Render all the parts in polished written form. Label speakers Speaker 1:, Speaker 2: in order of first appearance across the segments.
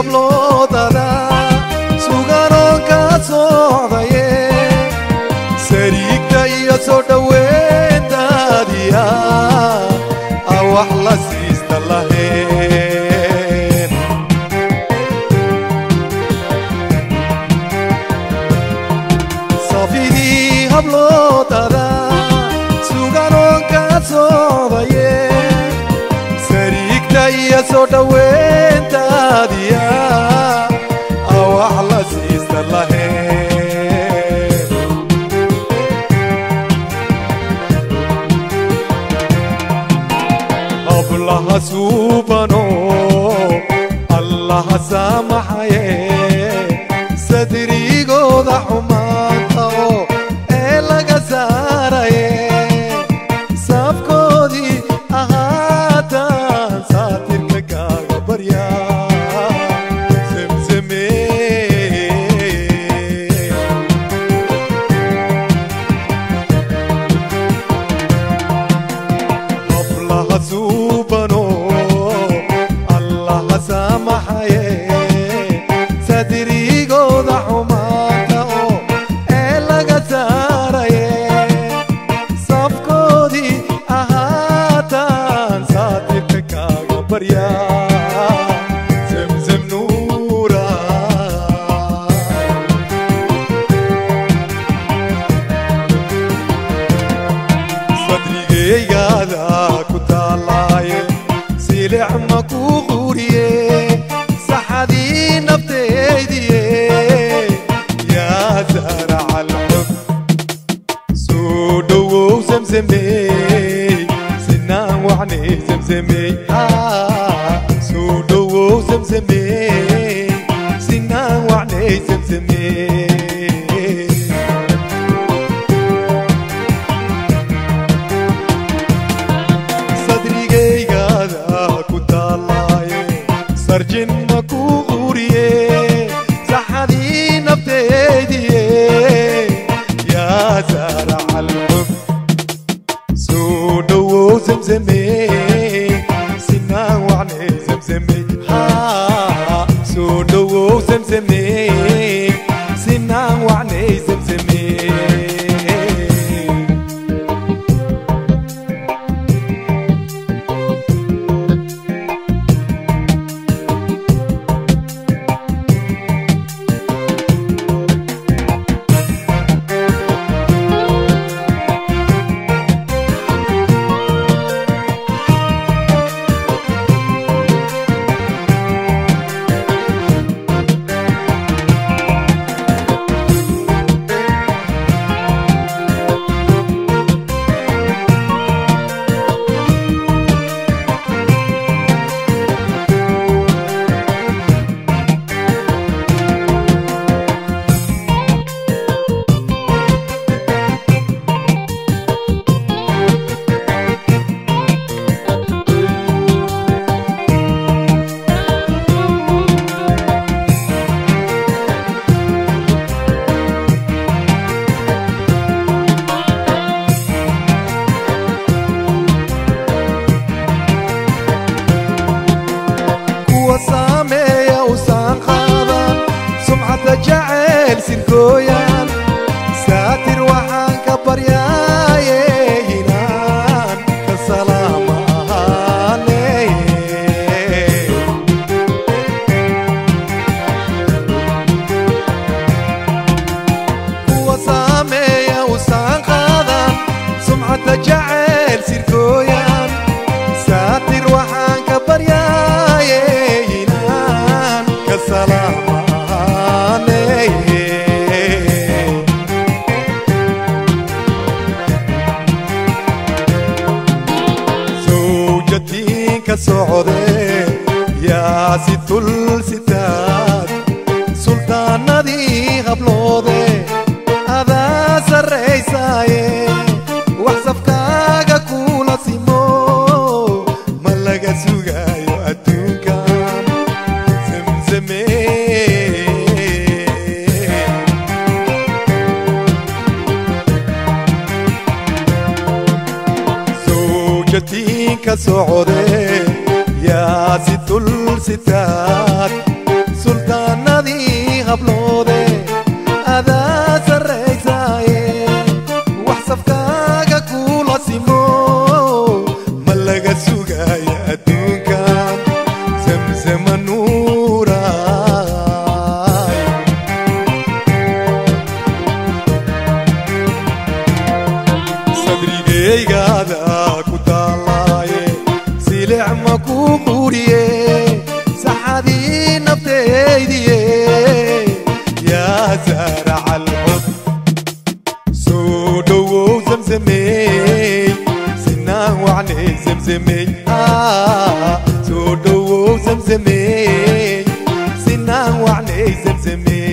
Speaker 1: habloodada suganoo ka socdaye sariigta iyo soo dhaweyntaadiya wax la siista lahayn safidii habloodada suganoo ka socdaye sariigta iyo soo dhaweyntaadiya wax la siista lahayn hablaha suubano allaha saamaxaye sadrigooda xumaanta oo ee laga saaraye safkoodii ahaataan saatirka kaaga barya zemzeme hablaha suubano allaha saamaxaye sadrigooda xumaanta oo ee laga saaraye safkoodii ahaataan saatirka kaaga barya zemzem nuura sadrigaygaada ku taalaaye silic ma ku quriye saxadii nafteediye yaa zaraca alxub soo dhowow zemzemey sinaan wacnay zemzemey soo dhowow zemzemey sinaan wacnay zemzemey sadrigaygaada ku taalaaye sarjin ma ku quriye saxadii nafteediye yaa zaraca alxub soo dhowow zemzemey sinaan wacnay zemzemey soo dhowow zemzemey sinaan wacnay zemzemey وسامية وسان قادم سمعة جعل سنكويان ساتر وحان كبر يا يهنان كالسلام وسامية وسان قادم سمعة جعل سنكويان ساتر وحان كبر يا السلام عليه زوجتي كسعودي يا ست الستات سلطان دي غبلودي هذا سريساي وحسب كاغا كولا سيمو ملقا سوغايو أدوكان زوجتي كسعودي يا ست الستات صدريقادا كتالاي سلع مكو قوريه سحادي نبتيدي يا زارع الحب سودو زمزمي سنا وعني زمزمي سودو زمزمي سنا وعني زمزمي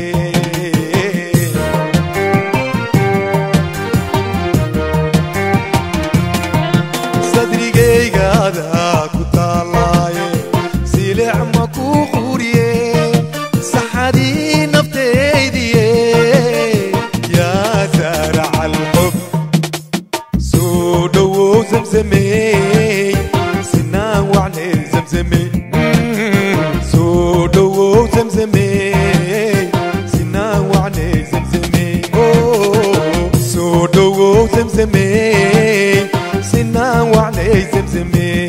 Speaker 1: صدري قادا كتالاي سلع مكو قوريه سحادي نبتيدي يا زارع الحب سودو زمزمي سنا وعني زمزمي سودو زمزمي سنا وعني زمزمي سودو زمزمي سنا وعني زمزمي